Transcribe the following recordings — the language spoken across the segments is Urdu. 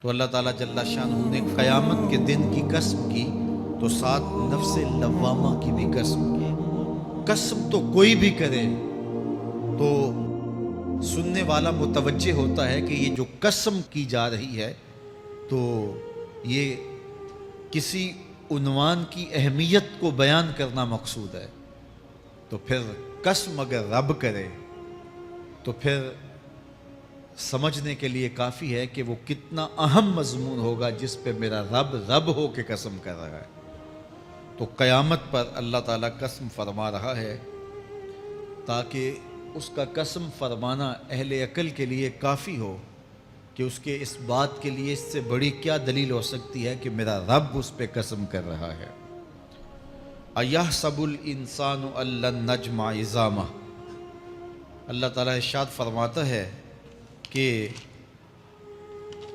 تو اللہ تعالیٰ جل شانہ نے قیامت کے دن کی قسم کی تو ساتھ نفس لوامہ کی بھی قسم کی۔ قسم تو کوئی بھی کرے تو سننے والا متوجہ ہوتا ہے کہ یہ جو قسم کی جا رہی ہے تو یہ کسی عنوان کی اہمیت کو بیان کرنا مقصود ہے۔ تو پھر قسم اگر رب کرے تو پھر سمجھنے کے لیے کافی ہے کہ وہ کتنا اہم مضمون ہوگا جس پہ میرا رب ہو کے قسم کر رہا ہے۔ تو قیامت پر اللہ تعالیٰ قسم فرما رہا ہے تاکہ اس کا قسم فرمانا اہل عقل کے لیے کافی ہو کہ اس کے اس بات کے لیے اس سے بڑی کیا دلیل ہو سکتی ہے کہ میرا رب اس پہ قسم کر رہا ہے۔ اَيَحْسَبُ الْإِنسَانُ أَن لَّن نَّجْمَعَ عِظَامَهُ، اللہ تعالیٰ ارشاد فرماتا ہے کہ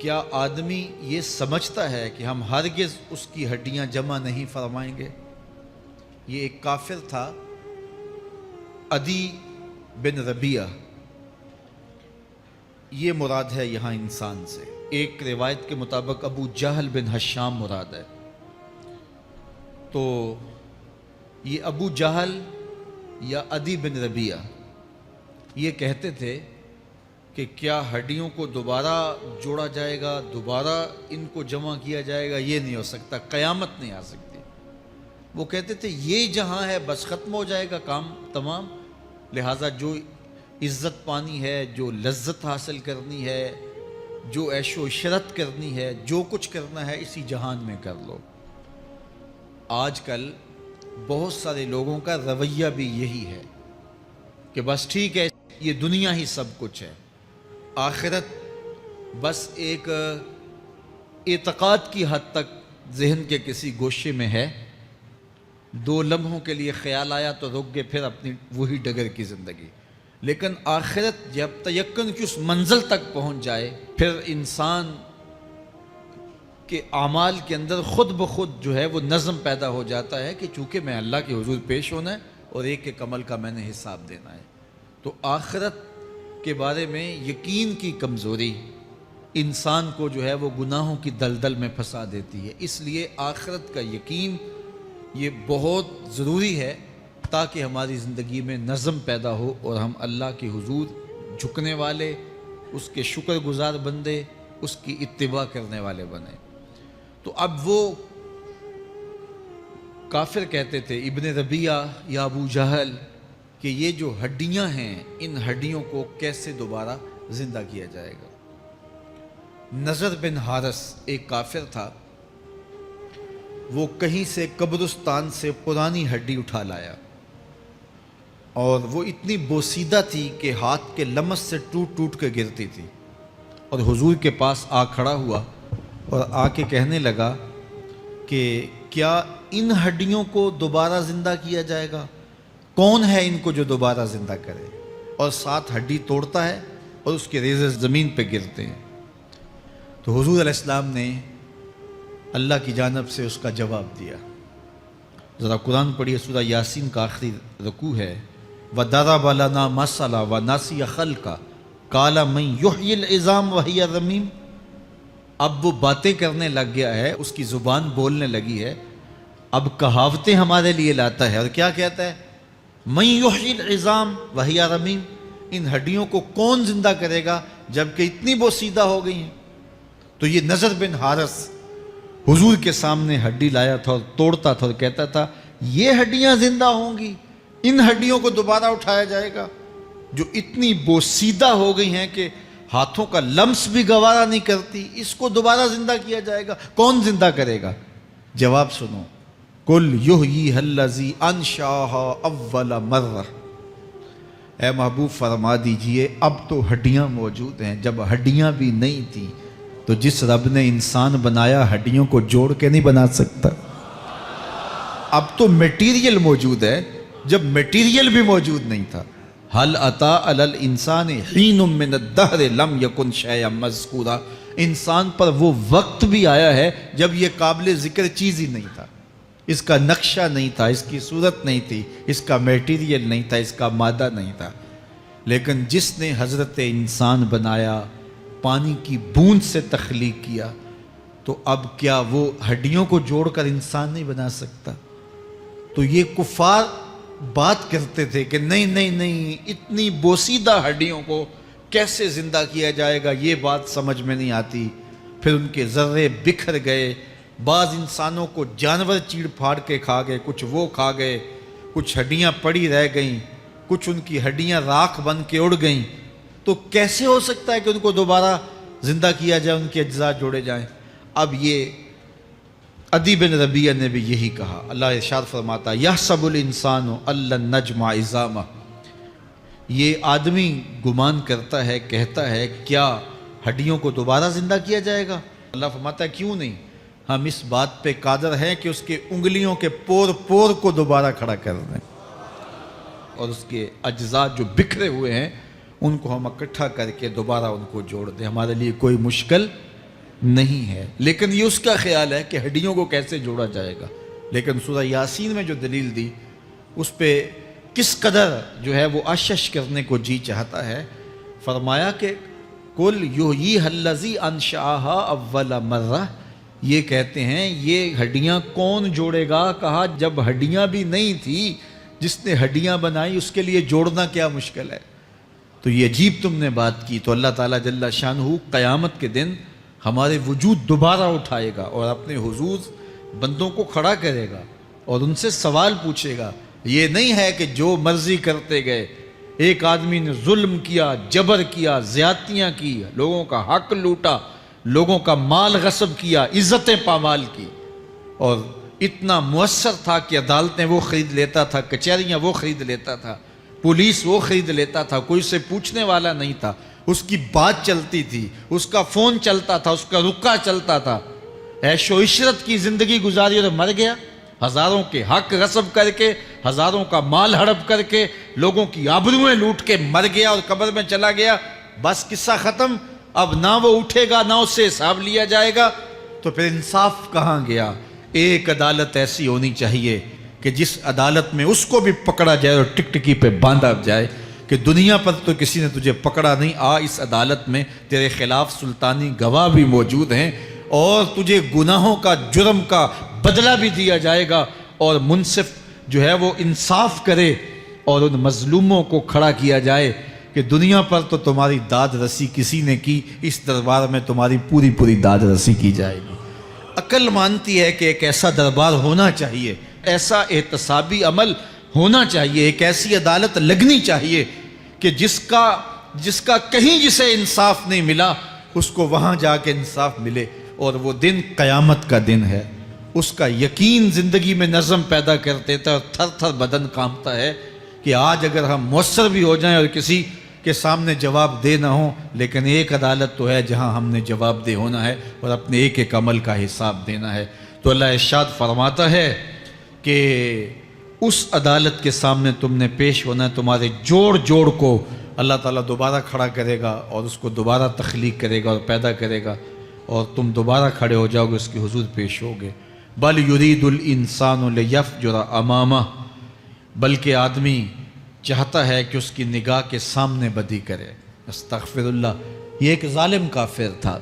کیا آدمی یہ سمجھتا ہے کہ ہم ہرگز اس کی ہڈیاں جمع نہیں فرمائیں گے۔ یہ ایک کافر تھا عدی بن ربیعہ، یہ مراد ہے یہاں انسان سے۔ ایک روایت کے مطابق ابو جہل بن ہشام مراد ہے۔ تو یہ ابو جہل یا عدی بن ربیعہ یہ کہتے تھے کہ کیا ہڈیوں کو دوبارہ جوڑا جائے گا، دوبارہ ان کو جمع کیا جائے گا، یہ نہیں ہو سکتا، قیامت نہیں آ سکتی۔ وہ کہتے تھے یہ جہاں ہے بس ختم ہو جائے گا کام تمام، لہٰذا جو عزت پانی ہے، جو لذت حاصل کرنی ہے، جو عیش و عشرت کرنی ہے، جو کچھ کرنا ہے اسی جہان میں کر لو۔ آج کل بہت سارے لوگوں کا رویہ بھی یہی ہے کہ بس ٹھیک ہے یہ دنیا ہی سب کچھ ہے، آخرت بس ایک اعتقاد کی حد تک ذہن کے کسی گوشے میں ہے، 2 لمحوں کے لیے خیال آیا تو رک گئے، پھر اپنی وہی ڈگر کی زندگی۔ لیکن آخرت جب تیقن کی اس منزل تک پہنچ جائے پھر انسان کے اعمال کے اندر خود بخود جو ہے وہ نظم پیدا ہو جاتا ہے کہ چونکہ میں اللہ کے حضور پیش ہونا ہے اور ایک ایک عمل کا میں نے حساب دینا ہے۔ تو آخرت کے بارے میں یقین کی کمزوری انسان کو جو ہے وہ گناہوں کی دلدل میں پھنسا دیتی ہے۔ اس لیے آخرت کا یقین یہ بہت ضروری ہے تاکہ ہماری زندگی میں نظم پیدا ہو اور ہم اللہ کے حضور جھکنے والے، اس کے شکر گزار بندے، اس کی اتباع کرنے والے بنیں۔ تو اب وہ کافر کہتے تھے ابن ربیعہ یا ابو جہل کہ یہ جو ہڈیاں ہیں ان ہڈیوں کو کیسے دوبارہ زندہ کیا جائے گا۔ نضر بن حارث ایک کافر تھا، وہ کہیں سے قبرستان سے پرانی ہڈی اٹھا لایا اور وہ اتنی بوسیدہ تھی کہ ہاتھ کے لمس سے ٹوٹ ٹوٹ کے گرتی تھی، اور حضور کے پاس آ کھڑا ہوا اور آ کے کہنے لگا کہ کیا ان ہڈیوں کو دوبارہ زندہ کیا جائے گا؟ کون ہے ان کو جو دوبارہ زندہ کرے؟ اور ساتھ ہڈی توڑتا ہے اور اس کے ریزے زمین پہ گرتے ہیں۔ تو حضور علیہ السلام نے اللہ کی جانب سے اس کا جواب دیا۔ ذرا قرآن پڑھیے، سورہ یاسین کا آخری رکوع ہے، وَضَرَبَ لَنَا مَثَلًا وَنَسِیَ خَلْقَهُ قَالَ مَن يُحْیِی الْعِظَامَ وَهِیَ رَمِیمٌ۔ اب وہ باتیں کرنے لگ گیا ہے، اس کی زبان بولنے لگی ہے، اب کہاوتیں ہمارے لیے لاتا ہے، اور کیا کہتا ہے؟ مَن يُحْیِی الْعِظَامَ وَهِیَ رَمِیمٌ، ان ہڈیوں کو کون زندہ کرے گا جبکہ اتنی بوسیدہ ہو گئی ہیں۔ تو یہ نضر بن حارث حضور کے سامنے ہڈی لایا تھا اور توڑتا تھا اور کہتا تھا یہ ہڈیاں زندہ ہوں گی، ان ہڈیوں کو دوبارہ اٹھایا جائے گا جو اتنی بوسیدہ ہو گئی ہیں کہ ہاتھوں کا لمس بھی گوارا نہیں کرتی، اس کو دوبارہ زندہ کیا جائے گا، کون زندہ کرے گا؟ جواب سنو، قُلْ يُحْيِيهَا الَّذِي أَنشَأَهَا أَوَّلَ مَرَّةٍ، اے محبوب فرما دیجئے اب تو ہڈیاں موجود ہیں، جب ہڈیاں بھی نہیں تھیں تو جس رب نے انسان بنایا ہڈیوں کو جوڑ کے نہیں بنا سکتا۔ اب تو میٹیریل موجود ہے جب میٹیریل بھی موجود نہیں تھا۔ هل أتى على الإنسان حين من الدهر لم يكن شيئا مذكورا، انسان پر وہ وقت بھی آیا ہے جب یہ قابل ذکر چیز ہی نہیں تھا، اس کا نقشہ نہیں تھا، اس کی صورت نہیں تھی، اس کا میٹیریل نہیں تھا، اس کا مادہ نہیں تھا، لیکن جس نے حضرت انسان بنایا پانی کی بوند سے تخلیق کیا، تو اب کیا وہ ہڈیوں کو جوڑ کر انسان نہیں بنا سکتا؟ تو یہ کفار بات کرتے تھے کہ نہیں نہیں نہیں، اتنی بوسیدہ ہڈیوں کو کیسے زندہ کیا جائے گا، یہ بات سمجھ میں نہیں آتی۔ پھر ان کے ذرے بکھر گئے، بعض انسانوں کو جانور چیڑ پھاڑ کے کھا گئے، کچھ وہ کھا گئے، کچھ ہڈیاں پڑی رہ گئیں، کچھ ان کی ہڈیاں راکھ بن کے اڑ گئیں۔ تو کیسے ہو سکتا ہے کہ ان کو دوبارہ زندہ کیا جائے، ان کے اجزاء جوڑے جائیں؟ اب یہ عدی بن ربیعہ نے بھی یہی کہا۔ اللہ ارشاد فرماتا یحسب الانسان ان لن نجمع عظامہ، یہ آدمی گمان کرتا ہے، کہتا ہے کیا ہڈیوں کو دوبارہ زندہ کیا جائے گا؟ اللہ فرماتا ہے کیوں نہیں، ہم اس بات پہ قادر ہیں کہ اس کے انگلیوں کے پور پور کو دوبارہ کھڑا کر دیں، اور اس کے اجزاء جو بکھرے ہوئے ہیں ان کو ہم اکٹھا کر کے دوبارہ ان کو جوڑ دیں، ہمارے لیے کوئی مشکل نہیں ہے۔ لیکن یہ اس کا خیال ہے کہ ہڈیوں کو کیسے جوڑا جائے گا، لیکن سورہ یاسین میں جو دلیل دی اس پہ کس قدر جو ہے وہ اشش کرنے کو جی چاہتا ہے۔ فرمایا کہ قل یحییھا الذی انشأھا اول مرہ، یہ کہتے ہیں یہ ہڈیاں کون جوڑے گا؟ کہا جب ہڈیاں بھی نہیں تھی، جس نے ہڈیاں بنائی اس کے لیے جوڑنا کیا مشکل ہے؟ تو یہ عجیب تم نے بات کی۔ تو اللہ تعالیٰ جل شانہ قیامت کے دن ہمارے وجود دوبارہ اٹھائے گا اور اپنے حضور بندوں کو کھڑا کرے گا اور ان سے سوال پوچھے گا۔ یہ نہیں ہے کہ جو مرضی کرتے گئے، ایک آدمی نے ظلم کیا، جبر کیا، زیادتیاں کی، لوگوں کا حق لوٹا، لوگوں کا مال غصب کیا، عزتیں پامال کی، اور اتنا مؤثر تھا کہ عدالتیں وہ خرید لیتا تھا، کچہریاں وہ خرید لیتا تھا، پولیس وہ خرید لیتا تھا، کوئی سے پوچھنے والا نہیں تھا، اس کی بات چلتی تھی، اس کا فون چلتا تھا، اس کا رکا چلتا تھا، عیش و عشرت کی زندگی گزاری اور مر گیا، ہزاروں کے حق غصب کر کے، ہزاروں کا مال ہڑپ کر کے، لوگوں کی آبروئیں لوٹ کے مر گیا اور قبر میں چلا گیا، بس قصہ ختم۔ اب نہ وہ اٹھے گا نہ اس سے حساب لیا جائے گا، تو پھر انصاف کہاں گیا؟ ایک عدالت ایسی ہونی چاہیے کہ جس عدالت میں اس کو بھی پکڑا جائے اور ٹکٹکی پہ باندھا جائے کہ دنیا پر تو کسی نے تجھے پکڑا نہیں، آ اس عدالت میں تیرے خلاف سلطانی گواہ بھی موجود ہیں اور تجھے گناہوں کا، جرم کا بدلہ بھی دیا جائے گا، اور منصف جو ہے وہ انصاف کرے اور ان مظلوموں کو کھڑا کیا جائے کہ دنیا پر تو تمہاری داد رسی کسی نے کی، اس دربار میں تمہاری پوری پوری داد رسی کی جائے گی۔ عقل مانتی ہے کہ ایک ایسا دربار ہونا چاہیے، ایسا احتسابی عمل ہونا چاہیے، ایک ایسی عدالت لگنی چاہیے کہ جس کا کہیں جسے انصاف نہیں ملا اس کو وہاں جا کے انصاف ملے، اور وہ دن قیامت کا دن ہے۔ اس کا یقین زندگی میں نظم پیدا کر دیتا ہے اور تھر تھر بدن کانپتا ہے کہ آج اگر ہم مؤثر بھی ہو جائیں اور کسی کے سامنے جواب دہ نہ ہوں، لیکن ایک عدالت تو ہے جہاں ہم نے جواب دہ ہونا ہے اور اپنے ایک ایک عمل کا حساب دینا ہے۔ تو اللہ ارشاد فرماتا ہے کہ اس عدالت کے سامنے تم نے پیش ہونا ہے، تمہارے جوڑ جوڑ کو اللہ تعالیٰ دوبارہ کھڑا کرے گا اور اس کو دوبارہ تخلیق کرے گا اور پیدا کرے گا، اور تم دوبارہ کھڑے ہو جاؤ گے، اس کے حضور پیش ہوگے۔ بل یرید الانسان لیفجر امامہ، بلکہ آدمی چاہتا ہے کہ اس کی نگاہ کے سامنے بدی کرے۔ استغفر اللہ۔ یہ ایک ظالم کافر تھا،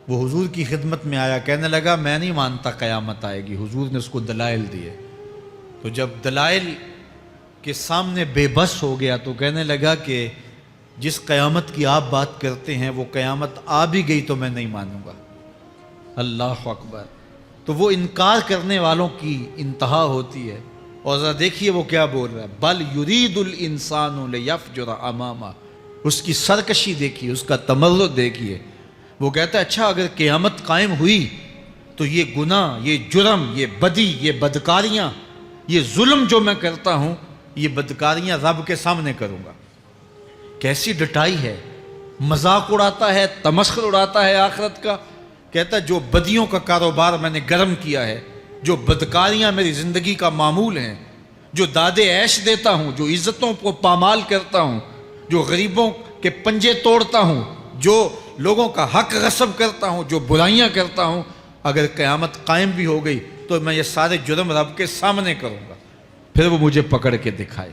وہ حضور کی خدمت میں آیا، کہنے لگا میں نہیں مانتا قیامت آئے گی۔ حضور نے اس کو دلائل دیے، تو جب دلائل کے سامنے بے بس ہو گیا تو کہنے لگا کہ جس قیامت کی آپ بات کرتے ہیں وہ قیامت آ بھی گئی تو میں نہیں مانوں گا۔ اللہ اکبر۔ تو وہ انکار کرنے والوں کی انتہا ہوتی ہے، اور ذرا دیکھیے وہ کیا بول رہا ہے، بل یرید الانسان لیفجر امامہ۔ اس کی سرکشی دیکھیے، اس کا تمرد دیکھیے۔ وہ کہتا ہے اچھا اگر قیامت قائم ہوئی تو یہ گناہ، یہ جرم، یہ بدی، یہ بدکاریاں، یہ ظلم جو میں کرتا ہوں، یہ بدکاریاں رب کے سامنے کروں گا۔ کیسی ڈٹائی ہے، مذاق اڑاتا ہے، تمسخر اڑاتا ہے آخرت کا۔ کہتا ہے جو بدیوں کا کاروبار میں نے گرم کیا ہے، جو بدکاریاں میری زندگی کا معمول ہیں، جو دادے عیش دیتا ہوں، جو عزتوں کو پامال کرتا ہوں، جو غریبوں کے پنجے توڑتا ہوں، جو لوگوں کا حق غصب کرتا ہوں، جو برائیاں کرتا ہوں، اگر قیامت قائم بھی ہو گئی تو میں یہ سارے جرم رب کے سامنے کروں گا، پھر وہ مجھے پکڑ کے دکھائے۔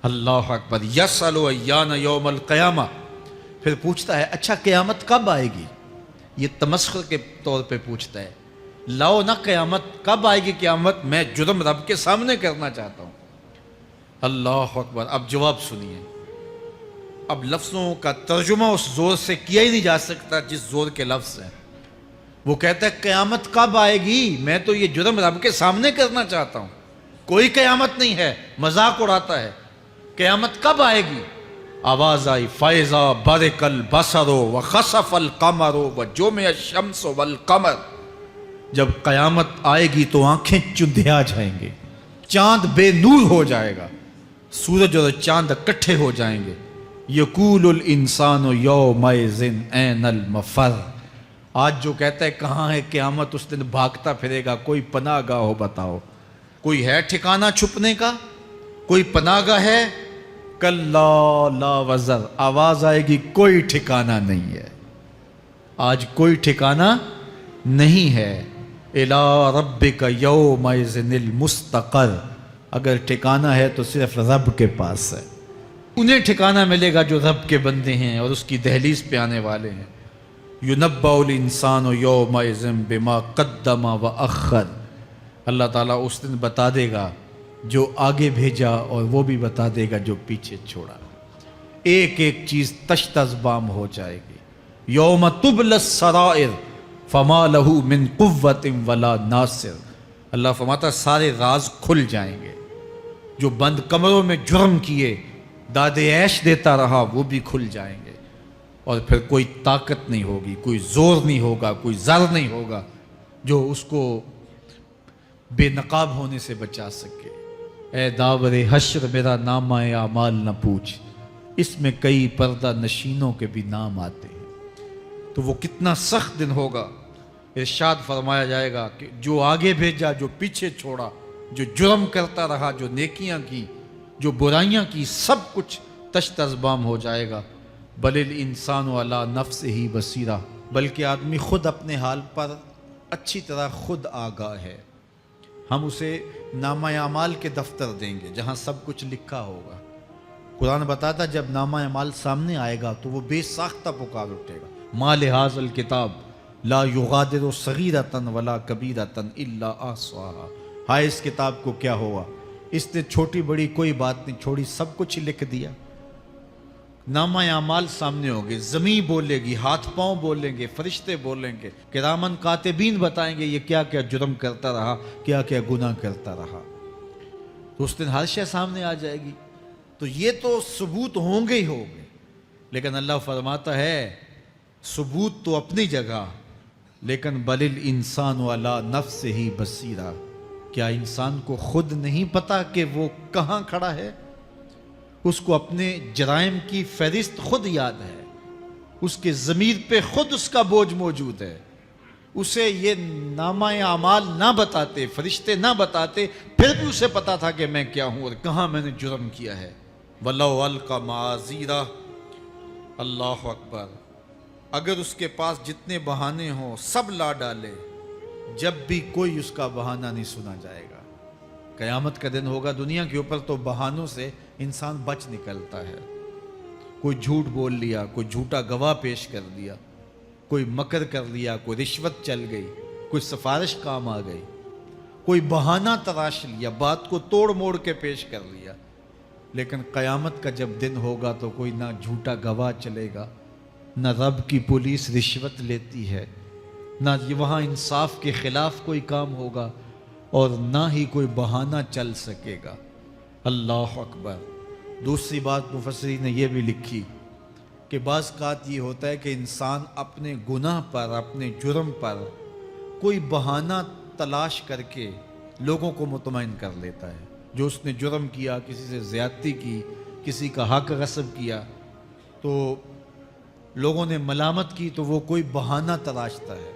اللہ اکبر۔ یسأل ایان یوم القیامہ، پھر پوچھتا ہے اچھا قیامت کب آئے گی؟ یہ تمسخر کے طور پہ پوچھتا ہے، لاؤ نہ قیامت کب آئے گی قیامت، میں جرم رب کے سامنے کرنا چاہتا ہوں۔ اللہ اکبر۔ اب جواب سنیے، اب لفظوں کا ترجمہ اس زور سے کیا ہی نہیں جا سکتا جس زور کے لفظ ہیں۔ وہ کہتا ہے قیامت کب آئے گی، میں تو یہ جرم رب کے سامنے کرنا چاہتا ہوں، کوئی قیامت نہیں ہے، مذاق اڑاتا ہے، قیامت کب آئے گی؟ آواز آئی فَإِذَا بَرِقَ الْبَصَرُ وَخَسَفَ الْقَمَرُ وَجُمِعَ الشَّمْسُ وَالْقَمَرُ۔ جب قیامت آئے گی تو آنکھیں چندھیا جائیں گے، چاند بے نور ہو جائے گا، سورج اور چاند اکٹھے ہو جائیں گے۔ یقول الانسان یومئذ این المفر۔ آج جو کہتا ہے کہاں ہے قیامت، اس دن بھاگتا پھرے گا، کوئی پناہ گاہ ہو بتاؤ، کوئی ہے ٹھکانہ چھپنے کا، کوئی پناہ گاہ ہے؟ کلا لا وزر، آواز آئے گی کوئی ٹھکانہ نہیں ہے، آج کوئی ٹھکانہ نہیں ہے۔ الی ربک یومئذ المستقر، اگر ٹھکانہ ہے تو صرف رب کے پاس ہے، انہیں ٹھکانہ ملے گا جو رب کے بندے ہیں اور اس کی دہلیز پہ آنے والے ہیں۔ یُنَبَّأُ الْإِنسَانُ یومئذ بما قدم وأخر، اللہ تعالیٰ اس دن بتا دے گا جو آگے بھیجا اور وہ بھی بتا دے گا جو پیچھے چھوڑا، ایک ایک چیز تشت ازبام ہو جائے گی۔ یوم تبلی السرائر فما لہ من قوت ولا ناصر، اللہ فرماتا سارے راز کھل جائیں گے، جو بند کمروں میں جرم کیے داد عیش دیتا رہا وہ بھی کھل جائیں گے، اور پھر کوئی طاقت نہیں ہوگی، کوئی زور نہیں ہوگا، کوئی زر نہیں ہوگا جو اس کو بے نقاب ہونے سے بچا سکے۔ اے داور حشر میرا نامہ اعمال نہ پوچھ، اس میں کئی پردہ نشینوں کے بھی نام آتے ہیں۔ تو وہ کتنا سخت دن ہوگا، ارشاد فرمایا جائے گا کہ جو آگے بھیجا، جو پیچھے چھوڑا، جو جرم کرتا رہا، جو نیکیاں کی، جو برائیاں کی، سب کچھ تشت ازبام ہو جائے گا۔ بل الانسان علی نفسہ بصیرہ، بلکہ آدمی خود اپنے حال پر اچھی طرح خود آگاہ ہے۔ ہم اسے نامہ اعمال کے دفتر دیں گے جہاں سب کچھ لکھا ہوگا۔ قرآن بتاتا جب نامہ اعمال سامنے آئے گا تو وہ بے ساختہ پکار اٹھے گا، ما لہذا الکتاب لا یغادر صغیرۃ ولا کبیرۃ الا احصاها، ہائے اس کتاب کو کیا ہوا، اس نے چھوٹی بڑی کوئی بات نہیں چھوڑی، سب کچھ لکھ دیا۔ نامہ اعمال سامنے ہوگے، زمین بولے گی، ہاتھ پاؤں بولیں گے، فرشتے بولیں گے، کرامن کاتبین بتائیں گے یہ کیا کیا جرم کرتا رہا، کیا کیا گناہ کرتا رہا۔ تو اس دن ہر شے سامنے آ جائے گی، تو یہ تو ثبوت ہوں گے ہی ہوں گے، لیکن اللہ فرماتا ہے ثبوت تو اپنی جگہ، لیکن بل الانسان علی نفسہ بصیرہ، کیا انسان کو خود نہیں پتا کہ وہ کہاں کھڑا ہے؟ اس کو اپنے جرائم کی فہرست خود یاد ہے، اس کے ضمیر پہ خود اس کا بوجھ موجود ہے، اسے یہ نامہ اعمال نہ بتاتے، فرشتے نہ بتاتے، پھر بھی اسے پتا تھا کہ میں کیا ہوں اور کہاں میں نے جرم کیا ہے۔ وَلَوْ أَلْقَى مَعَاذِيرَهُ، اللہ اکبر، اگر اس کے پاس جتنے بہانے ہوں سب لا ڈالے، جب بھی کوئی اس کا بہانہ نہیں سنا جائے گا۔ قیامت کا دن ہوگا، دنیا کے اوپر تو بہانوں سے انسان بچ نکلتا ہے، کوئی جھوٹ بول لیا، کوئی جھوٹا گواہ پیش کر دیا، کوئی مکر کر لیا، کوئی رشوت چل گئی، کوئی سفارش کام آ گئی، کوئی بہانہ تراش لیا، بات کو توڑ موڑ کے پیش کر لیا۔ لیکن قیامت کا جب دن ہوگا تو کوئی نہ جھوٹا گواہ چلے گا، نہ رب کی پولیس رشوت لیتی ہے، نہ وہاں انصاف کے خلاف کوئی کام ہوگا، اور نہ ہی کوئی بہانہ چل سکے گا۔ اللہ اکبر۔ دوسری بات مفسرین نے یہ بھی لکھی کہ بعض اوقات یہ ہوتا ہے کہ انسان اپنے گناہ پر، اپنے جرم پر کوئی بہانہ تلاش کر کے لوگوں کو مطمئن کر لیتا ہے۔ جو اس نے جرم کیا، کسی سے زیادتی کی، کسی کا حق غصب کیا، تو لوگوں نے ملامت کی تو وہ کوئی بہانہ تلاشتا ہے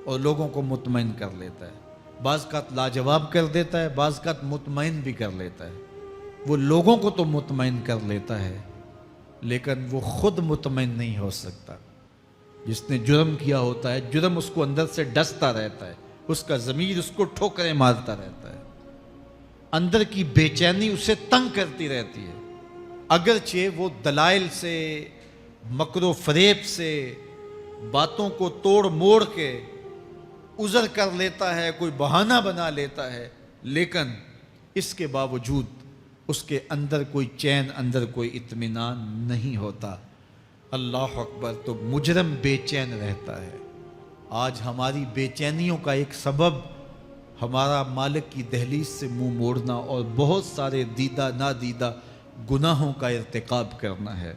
اور لوگوں کو مطمئن کر لیتا ہے۔ بعض اوقات لاجواب کر دیتا ہے، بعض اوقات مطمئن بھی کر لیتا ہے۔ وہ لوگوں کو تو مطمئن کر لیتا ہے لیکن وہ خود مطمئن نہیں ہو سکتا۔ جس نے جرم کیا ہوتا ہے، جرم اس کو اندر سے ڈستا رہتا ہے، اس کا ضمیر اس کو ٹھوکریں مارتا رہتا ہے، اندر کی بے چینی اسے تنگ کرتی رہتی ہے، اگرچہ وہ دلائل سے، مکر و فریب سے باتوں کو توڑ موڑ کے عذر کر لیتا ہے، کوئی بہانہ بنا لیتا ہے، لیکن اس کے باوجود اس کے اندر کوئی چین، اندر کوئی اطمینان نہیں ہوتا۔ اللہ اکبر! تو مجرم بے چین رہتا ہے۔ آج ہماری بے چینیوں کا ایک سبب ہمارا مالک کی دہلیز سے منہ موڑنا اور بہت سارے دیدہ نادیدہ گناہوں کا ارتکاب کرنا ہے۔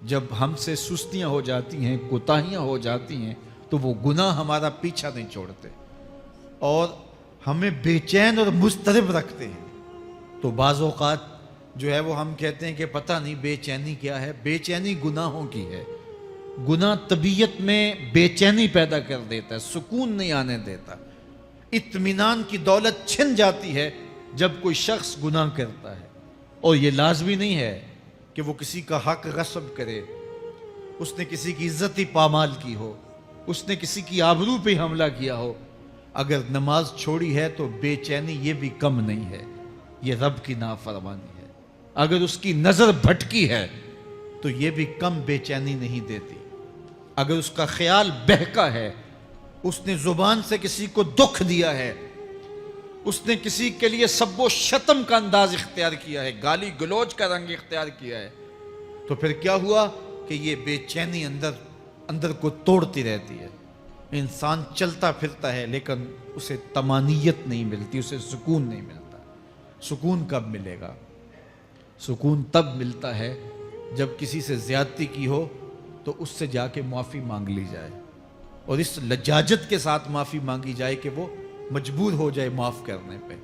جب ہم سے سستیاں ہو جاتی ہیں، کوتاہیاں ہو جاتی ہیں، تو وہ گناہ ہمارا پیچھا نہیں چھوڑتے اور ہمیں بے چین اور مضطرب رکھتے ہیں۔ تو بعض اوقات جو ہے وہ ہم کہتے ہیں کہ پتہ نہیں بے چینی کیا ہے۔ بے چینی گناہوں کی ہے۔ گناہ طبیعت میں بے چینی پیدا کر دیتا ہے، سکون نہیں آنے دیتا۔ اطمینان کی دولت چھن جاتی ہے جب کوئی شخص گناہ کرتا ہے، اور یہ لازمی نہیں ہے کہ وہ کسی کا حق غصب کرے، اس نے کسی کی عزت ہی پامال کی ہو، اس نے کسی کی آبرو پہ حملہ کیا ہو۔ اگر نماز چھوڑی ہے تو بے چینی یہ بھی کم نہیں ہے، یہ رب کی نافرمانی ہے۔ اگر اس کی نظر بھٹکی ہے تو یہ بھی کم بے چینی نہیں دیتی۔ اگر اس کا خیال بہکا ہے، اس نے زبان سے کسی کو دکھ دیا ہے، اس نے کسی کے لیے سب و شتم کا انداز اختیار کیا ہے، گالی گلوچ کا رنگ اختیار کیا ہے، تو پھر کیا ہوا کہ یہ بے چینی اندر کو توڑتی رہتی ہے۔ انسان چلتا پھرتا ہے لیکن اسے طمانیت نہیں ملتی، اسے سکون نہیں ملتا۔ سکون کب ملے گا؟ سکون تب ملتا ہے جب کسی سے زیادتی کی ہو تو اس سے جا کے معافی مانگ لی جائے، اور اس لجاجت کے ساتھ معافی مانگی جائے کہ وہ مجبور ہو جائے معاف کرنے پہ،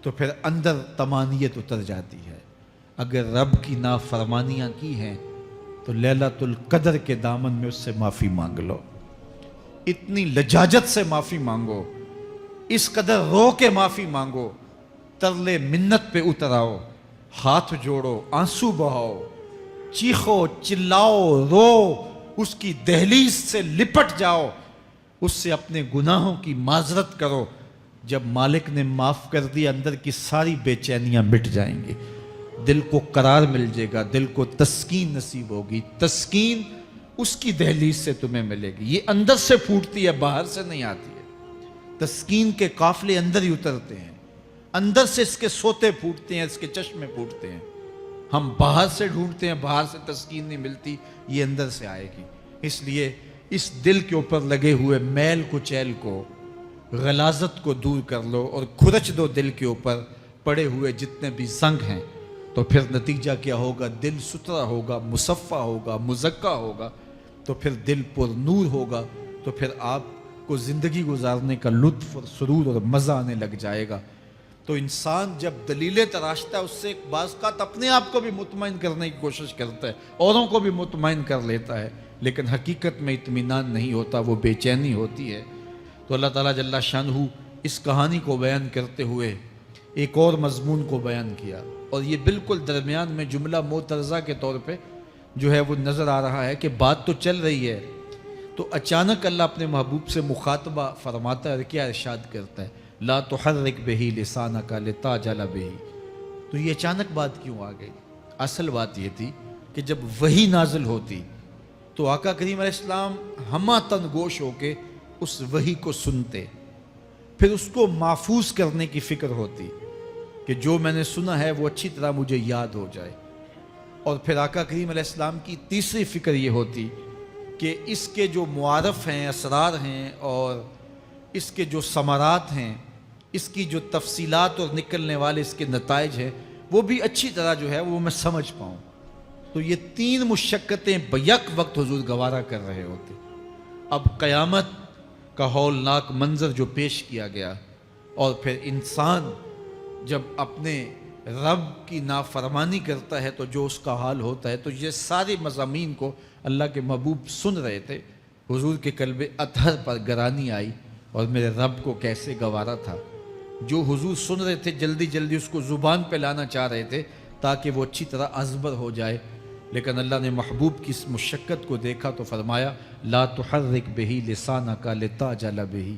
تو پھر اندر طمانیت اتر جاتی ہے۔ اگر رب کی نافرمانیاں کی ہیں تو لیلۃ القدر کے دامن میں اس سے معافی مانگ لو، اتنی لجاجت سے معافی مانگو، اس قدر رو کے معافی مانگو، ترلے منت پہ اتر آؤ، ہاتھ جوڑو، آنسو بہاؤ، چیخو، چلاؤ، رو، اس کی دہلیز سے لپٹ جاؤ، اس سے اپنے گناہوں کی معذرت کرو۔ جب مالک نے معاف کر دی، اندر کی ساری بے چینیاں مٹ جائیں گی، دل کو قرار مل جائے گا، دل کو تسکین نصیب ہوگی۔ تسکین اس کی دہلیز سے تمہیں ملے گی، یہ اندر سے پھوٹتی ہے، باہر سے نہیں آتی ہے۔ تسکین کے قافلے اندر ہی اترتے ہیں، اندر سے اس کے سوتے پھوٹتے ہیں، اس کے چشمے پھوٹتے ہیں۔ ہم باہر سے ڈھونڈتے ہیں، باہر سے تسکین نہیں ملتی، یہ اندر سے آئے گی۔ اس لیے اس دل کے اوپر لگے ہوئے میل کچیل کو، غلاظت کو دور کر لو اور کھرچ دو دل کے اوپر پڑے ہوئے جتنے بھی زنگ ہیں، تو پھر نتیجہ کیا ہوگا؟ دل ستھرا ہوگا، مصفا ہوگا، مزکا ہوگا، تو پھر دل پر نور ہوگا، تو پھر آپ کو زندگی گزارنے کا لطف اور سرور اور مزہ آنے لگ جائے گا۔ تو انسان جب دلیلیں تراشتا ہے، اس سے ایک بعض اوقات اپنے آپ کو بھی مطمئن کرنے کی کوشش کرتا ہے، اوروں کو بھی مطمئن کر لیتا ہے، لیکن حقیقت میں اطمینان نہیں ہوتا، وہ بے چینی ہوتی ہے۔ تو اللہ تعالیٰ جل شانہ اس کہانی کو بیان کرتے ہوئے ایک اور مضمون کو بیان کیا، اور یہ بالکل درمیان میں جملہ معترضہ کے طور پہ جو ہے وہ نظر آ رہا ہے کہ بات تو چل رہی ہے، تو اچانک اللہ اپنے محبوب سے مخاطبہ فرماتا ہے اور کیا ارشاد کرتا ہے؟ لا تحرک بہ لسانک لتعجل بہ۔ تو یہ اچانک بات کیوں آ گئی؟ اصل بات یہ تھی کہ جب وحی نازل ہوتی تو آقا کریم علیہ السلام ہمہ تن گوش ہو کے اس وحی کو سنتے، پھر اس کو محفوظ کرنے کی فکر ہوتی کہ جو میں نے سنا ہے وہ اچھی طرح مجھے یاد ہو جائے، اور پھر آقا کریم علیہ السلام کی تیسری فکر یہ ہوتی کہ اس کے جو معارف ہیں، اسرار ہیں، اور اس کے جو ثمرات ہیں، اس کی جو تفصیلات اور نکلنے والے اس کے نتائج ہیں، وہ بھی اچھی طرح جو ہے وہ میں سمجھ پاؤں۔ تو یہ تین مشقتیں بیک وقت حضور گوارا کر رہے ہوتے۔ اب قیامت کا ہولناک منظر جو پیش کیا گیا، اور پھر انسان جب اپنے رب کی نافرمانی کرتا ہے تو جو اس کا حال ہوتا ہے، تو یہ سارے مضامین کو اللہ کے محبوب سن رہے تھے۔ حضور کے قلب اطہر پر گرانی آئی، اور میرے رب کو کیسے گوارا تھا۔ جو حضور سن رہے تھے جلدی جلدی اس کو زبان پہ لانا چاہ رہے تھے تاکہ وہ اچھی طرح ازبر ہو جائے، لیکن اللہ نے محبوب کی اس مشقت کو دیکھا تو فرمایا لا تحرک بہ لسانک لتعجل بہ۔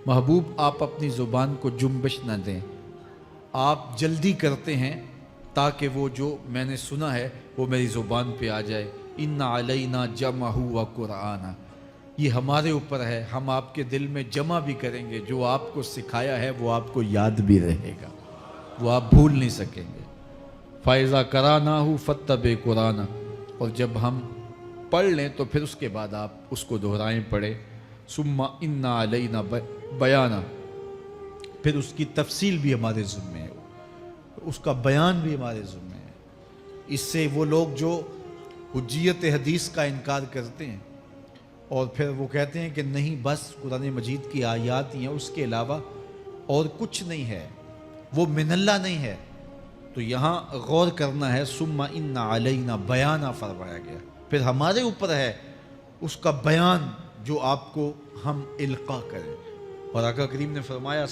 محبوب آپ اپنی زبان کو جنبش نہ دیں، آپ جلدی کرتے ہیں تاکہ وہ جو میں نے سنا ہے وہ میری زبان پہ آ جائے، ان علینا جمعہ و قرآن، یہ ہمارے اوپر ہے، ہم آپ کے دل میں جمع بھی کریں گے، جو آپ کو سکھایا ہے وہ آپ کو یاد بھی رہے گا، وہ آپ بھول نہیں سکیں گے۔ فَإِذَا قَرَأْنَاهُ فَاتَّبِعْ قُرْآنَ، اور جب ہم پڑھ لیں تو پھر اس کے بعد آپ اس کو دہرائیں پڑھیں۔ ثُمَّ إِنَّ عَلَيْنَا بَيَانًا، پھر اس کی تفصیل بھی ہمارے ذمہ ہے، اس کا بیان بھی ہمارے ذمہ ہے۔ اس سے وہ لوگ جو حجیت حدیث کا انکار کرتے ہیں اور پھر وہ کہتے ہیں کہ نہیں بس قرآن مجید کی آیات ہی ہیں، اس کے علاوہ اور کچھ نہیں ہے، وہ من اللہ نہیں ہے، تو یہاں غور کرنا ہے۔ ثم ان علینا بیانہ فرمایا گیا، پھر ہمارے اوپر ہے اس کا بیان جو آپ کو ہم القاء کریں۔ اور آقا کریم نے فرمایا